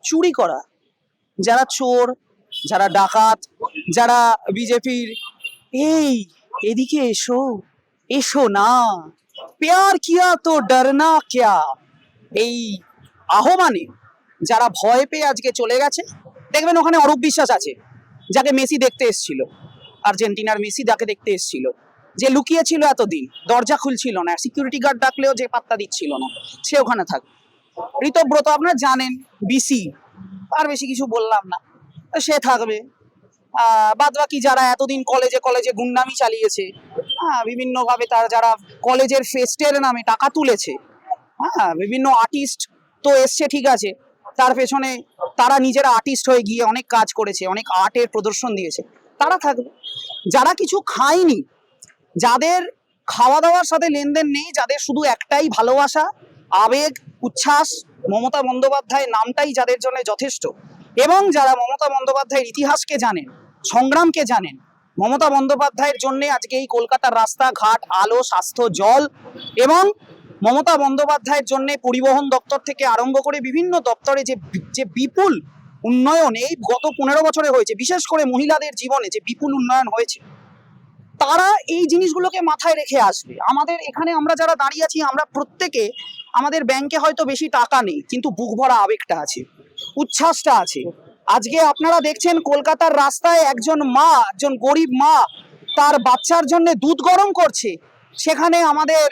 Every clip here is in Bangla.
চুরি করা, যারা চোর, যারা ডাকাত, যারা বিজেপির, এই এদিকে এসো, এসো না, প্যার কিয়া তো ডরনা ক্যা, এই আহ্বানে যারা ভয় পেয়ে আজকে চলে গেছে। দেখবেন ওখানে অরূপ বিশ্বাস আছে, যাকে মেসি দেখতে এসেছিল, আর্জেন্টিনার মেসি যাকে দেখতে এসেছিল, যে লুকিয়ে ছিল এতদিন, দরজা খুলছিল না, সিকিউরিটি গার্ড ডাকলেও যে পাত্তা দিচ্ছিল না, সে ওখানে থাকবে। ঋতব্রত আপনারা জানেন, বিসি, আর বেশি কিছু বললাম না, সে থাকবে। বাদ বাকি যারা এতদিন কলেজে কলেজে গুন্ডামি চালিয়েছে, বিভিন্ন ভাবে তারা যারা কলেজের ফেস্টের নামে টাকা তুলেছে, বিভিন্ন আর্টিস্ট তো এসছে, ঠিক আছে, তার পেছনে তারা নিজেরা আর্টিস্ট হয়ে গিয়ে অনেক কাজ করেছে, অনেক আর্টের প্রদর্শন দিয়েছে, তারা থাকবে। যারা কিছু খায়নি, যাদের খাওয়া দাওয়ার সাথে লেনদেন নেই, যাদের শুধু একটাই ভালোবাসা, আবেগ, উচ্ছ্বাস, মমতা বন্দ্যোপাধ্যায় নামটাই যাদের জন্য যথেষ্ট, এবং যারা মমতা বন্দ্যোপাধ্যায়ের ইতিহাসকে জানেন, সংগ্রামকে জানেন, মমতা বন্দ্যোপাধ্যায়ের জন্য আজকে এই কলকাতার রাস্তাঘাট, আলো, স্বাস্থ্য, জল, এবং মমতা বন্দ্যোপাধ্যায়ের জন্য পরিবহন দপ্তর থেকে আরম্ভ করে বিভিন্ন দপ্তরে যে বিপুল উন্নয়ন এই গত 15 বছরে হয়েছে, বিশেষ করে মহিলাদের জীবনে যে বিপুল উন্নয়ন হয়েছে, তারা এই জিনিসগুলোকে মাথায় রেখে আসবে। আমাদের এখানে আমরা যারা দাঁড়িয়ে আছি, আমরা প্রত্যেকে, আমাদের ব্যাংকে হয়তো বেশি টাকা নেই, কিন্তু বুক ভরা আবেগটা আছে, উচ্ছ্বাসটা আছে। আজকে আপনারা দেখছেন কলকাতার রাস্তায় একজন মা, একজন গরিব মা তার বাচ্চার জন্য দুধ গরম করছে, সেখানে আমাদের,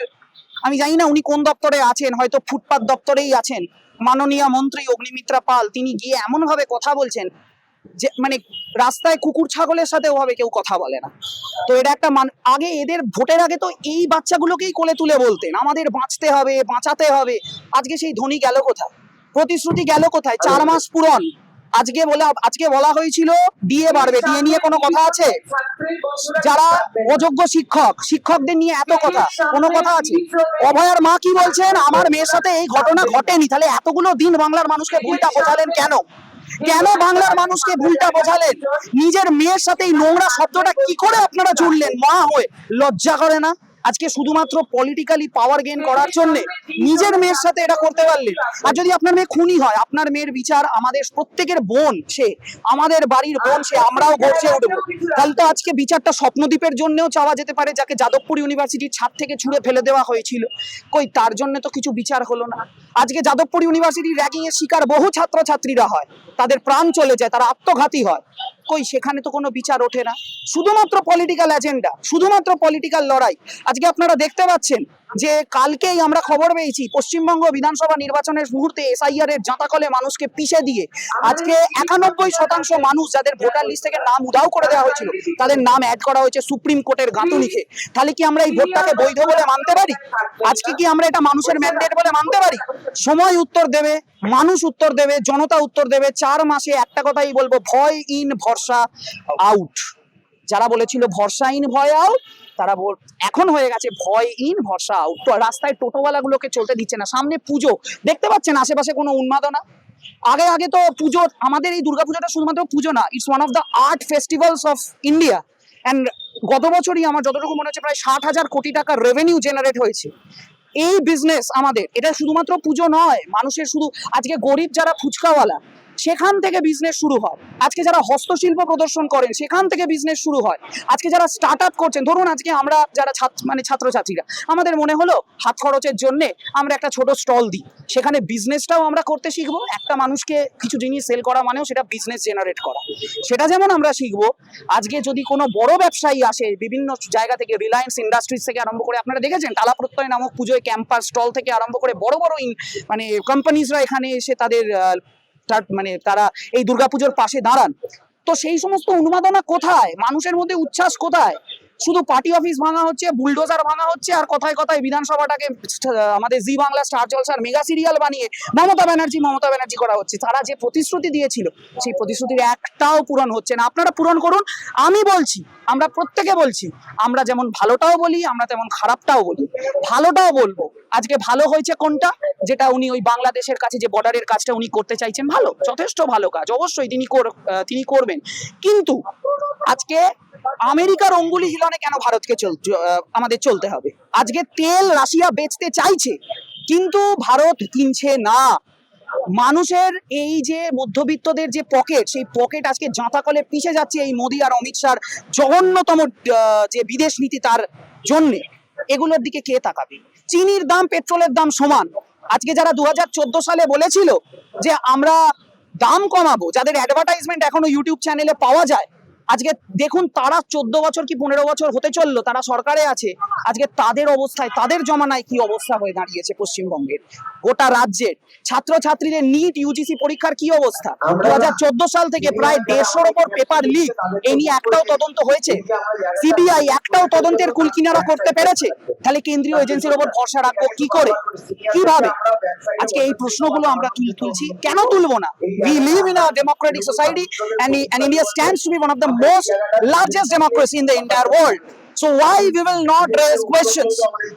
আমি জানি না উনি কোন দপ্তরে আছেন, হয়তো ফুটপাত দপ্তরেই আছেন, মাননীয় মন্ত্রী অগ্নিমিত্রা পাল, তিনি গিয়ে এমন ভাবে কথা বলছেন যে মানে রাস্তায় কুকুর ছাগলের সাথে ওভাবে কেউ কথা বলে না। তো এটা একটা আগে এদের ভোটের আগে তো এই বাচ্চাগুলোকেই কোলে তুলে বলতেন আমাদের বাঁচতে হবে, বাঁচাতে হবে। আজকে সেই ধ্বনি গেল কোথায়, প্রতিশ্রুতি গেল কোথায়? 4 মাস পূরণ, আজকে বলা হয়েছিল ডিএ বাড়বে, ডিএ নিয়ে কোনো কথা আছে? যারা অযোগ্য শিক্ষকদের নিয়ে এত কথা, কোনো কথা আছে? অভয়ার মা কি বলছেন, আমার মেয়ের সাথে এই ঘটনা ঘটেনি। তাহলে এতগুলো দিন বাংলার মানুষকে ভুলটা বোঝালেন কেন? কেন বাংলার মানুষকে ভুলটা বোঝালেন? নিজের মেয়ের সাথে এই নোংরা শব্দটা কি করে আপনারা জুড়লেন? মা হয়ে লজ্জা করে না? আজকে শুধুমাত্র পলিটিক্যালি পাওয়ার গেইন করার জন্য নিজের মেয়ের সাথে এটা করতে পারলেন। আর যদি আপনার মেয়ে খুনি হয়, আপনার মেয়ের বিচার আমাদের প্রত্যেকের বোন, সে আমাদের বাড়ির বোন, সে আমরাও গর্জে উঠবো। তাহলে তো আজকে বিচারটা স্বপ্নদ্বীপের জন্যও চাওয়া যেতে পারে, যাকে যাদবপুর ইউনিভার্সিটির ছাদ থেকে ছুঁড়ে ফেলে দেওয়া হয়েছিল। কই তার জন্য তো কিছু বিচার হলো না। আজকে যাদবপুর ইউনিভার্সিটির র্যাগিং এর শিকার বহু ছাত্রছাত্রীরা হয়, তাদের প্রাণ চলে যায়, তারা আত্মঘাতী হয়, কই সেখানে তো কোনো বিচার ওঠে না। শুধুমাত্র পলিটিক্যাল এজেন্ডা, শুধুমাত্র পলিটিক্যাল লড়াই। আজকে আপনারা দেখতে পাচ্ছেন যে কালকেই আমরা খবর পেয়েছি পশ্চিমবঙ্গ বিধানসভা নির্বাচনের মুহূর্তে এসআইআর এর জাঁতাকলে মানুষকে পিষে দিয়ে আজকে 91% মানুষ যাদের ভোটার লিস্ট থেকে নাম উধাও করে দেওয়া হয়েছিল, তাদের নাম অ্যাড করা হয়েছে সুপ্রিম কোর্টের গাঁথুনিকে। তাহলে কি আমরা এই ভোটটাকে বৈধ বলে মানতে পারি? আজকে কি আমরা এটা মানুষের ম্যান্ডেট বলে মানতে পারি? সময় উত্তর দেবে, মানুষ উত্তর দেবে, জনতা উত্তর দেবে। 4 মাসে একটা কথাই বলবো, ভয় ইন ভরসা আউট। যারা বলেছিল ভরসা ইন ভয় আউট, তারা এখন হয়ে গেছে ভয় ইন ভরসা আউট। তো রাস্তায় টোটোওয়ালাগুলোকে চলতে দিচ্ছে না। সামনে পুজো, দেখতে পাচ্ছেন আশেপাশে কোনো উন্মাদনা? আগে তো পুজো, আমাদের এই দুর্গাপূজাটা শুধুমাত্র পুজো না, it's one of the art festivals of India. And গত বছরই আমার যতটুকু মনে হচ্ছে প্রায় 60,000 কোটি টাকা রেভিনিউ জেনারেট হয়েছে। এই বিজনেস আমাদের, এটা শুধুমাত্র পুজো নয়, মানুষের শুধু আজকে গরিব যারা ফুচকাওয়ালা, সেখান থেকে বিজনেস শুরু হয়। আজকে যারা হস্তশিল্প প্রদর্শন করেন, সেখান থেকে বিজনেস শুরু হয়। আজকে যারা স্টার্ট আপ করছেন, ধরুন আজকে আমরা যারা ছাত্রছাত্রীরা, আমাদের মনে হলো হাত খরচের জন্য আমরা একটা ছোট স্টল দিই, সেখানে বিজনেসটাও আমরা করতে শিখবো। একটা মানুষকে কিছু জিনিস সেল করা মানেও সেটা বিজনেস জেনারেট করা, সেটা যেমন আমরা শিখবো। আজকে যদি কোনো বড় ব্যবসায়ী আসে বিভিন্ন জায়গা থেকে, রিলায়েন্স ইন্ডাস্ট্রিজ থেকে আরম্ভ করে, আপনারা দেখেছেন টালা প্রত্যয় নামক পুজোয় ক্যাম্পাস স্টল থেকে আরম্ভ করে বড় বড় কোম্পানিজরা এখানে এসে তাদের তারা এই দুর্গাপুজোর পাশে দাঁড়ান। তো সেই সমস্ত উন্মাদনা কোথায়? মানুষের মধ্যে উচ্ছ্বাস কোথায়? শুধু পার্টি অফিস ভাঙা হচ্ছে, বুলডোজার ভাঙা হচ্ছে, আর কথায় কথায় বিধানসভাটাকে আমাদের জি বাংলা স্টার জলসার মেগা সিরিয়াল বানিয়ে মমতা ব্যানার্জি করা হচ্ছে। তারা যে প্রতিশ্রুতি দিয়েছিল, সেই প্রতিশ্রুতির একটাও পূরণ হচ্ছে না। আপনারা পূরণ করুন। আমি বলছি, আমরা প্রত্যেকে বলছি, আমরা যেমন ভালোটাও বলি, আমরা তেমন খারাপটাও বলি। ভালোটাও বলবো, আজকে ভালো হয়েছে কোনটা, যেটা উনি ওই বাংলাদেশের কাছে যে বর্ডারের কাজটা উনি করতে চাইছেন, ভালো, যথেষ্ট ভালো কাজ, অবশ্যই তিনি করবেন। কিন্তু আজকে আমেরিকার অঙ্গুলি হিলনে কেন ভারতকে আমাদের চলতে হবে? আজকে তেল রাশিয়া বেচতে চাইছে, কিন্তু ভারত কিনছে না। মানুষের এই যে মধ্যবিত্তদের যে পকেট, সেই পকেট আজকে জাঁতাকলে পিষে যাচ্ছে এই মোদি আর অমিত শাহর জঘন্যতম যে বিদেশ নীতি, তার জন্যে। এগুলোর দিকে কে তাকাবে? চিনির দাম পেট্রোলের দাম সমান। আজকে যারা 2014 সালে বলেছিল যে আমরা দাম কমাবো, যাদের অ্যাডভার্টাইজমেন্ট এখনো ইউটিউব চ্যানেলে পাওয়া যায়, আজকে দেখুন তারা 14 বছর কি 15 বছর হতে চললো তারা সরকারে আছে, আজকে তাদের অবস্থায়, তাদের জমানায় কি অবস্থা হয়ে দাঁড়িয়েছে পশ্চিমবঙ্গের। গোটা রাজ্যের ছাত্রছাত্রীদের নিট ইউজিসি পরীক্ষার কি অবস্থা। 2014 সাল থেকে প্রায় 150-র ওপর পেপার লিক, এই নিয়ে একটাও তদন্ত হয়েছে? সিবিআই একটাও তদন্তের কুল কিনারা করতে পেরেছে? তাহলে কেন্দ্রীয় এজেন্সির ওপর ভরসা রাখবো কি করে, কিভাবে? আজকে এই প্রশ্নগুলো আমরা তুলছি, কেন তুলবো না? We live in a democratic society and India stands to be one of the most largest democracy in the entire world. So why we will not raise questions?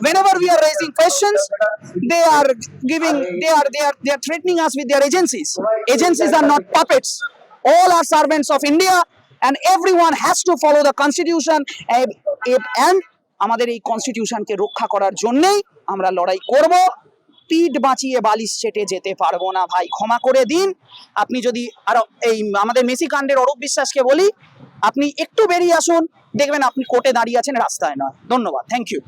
Whenever we are raising questions, they are threatening us with their agencies. Agencies are not puppets. All are servants of India, and everyone has to follow the constitution. And আমাদের এই কনস্টিটিউশনকে রক্ষা করার জন্যই আমরা লড়াই করব। পিঠ বাঁচিয়ে বালিশ চেটে যেতে পারবো না ভাই, ক্ষমা করে দিন। আপনি যদি আরো এই আমাদের মেসি কাণ্ডের অরূপ বিশ্বাসকে বলি, আপনি একটু বেরিয়ে আসুন, দেখবেন আপনি কোর্টে দাঁড়িয়ে আছেন, রাস্তায় নয়। ধন্যবাদ, থ্যাংক ইউ।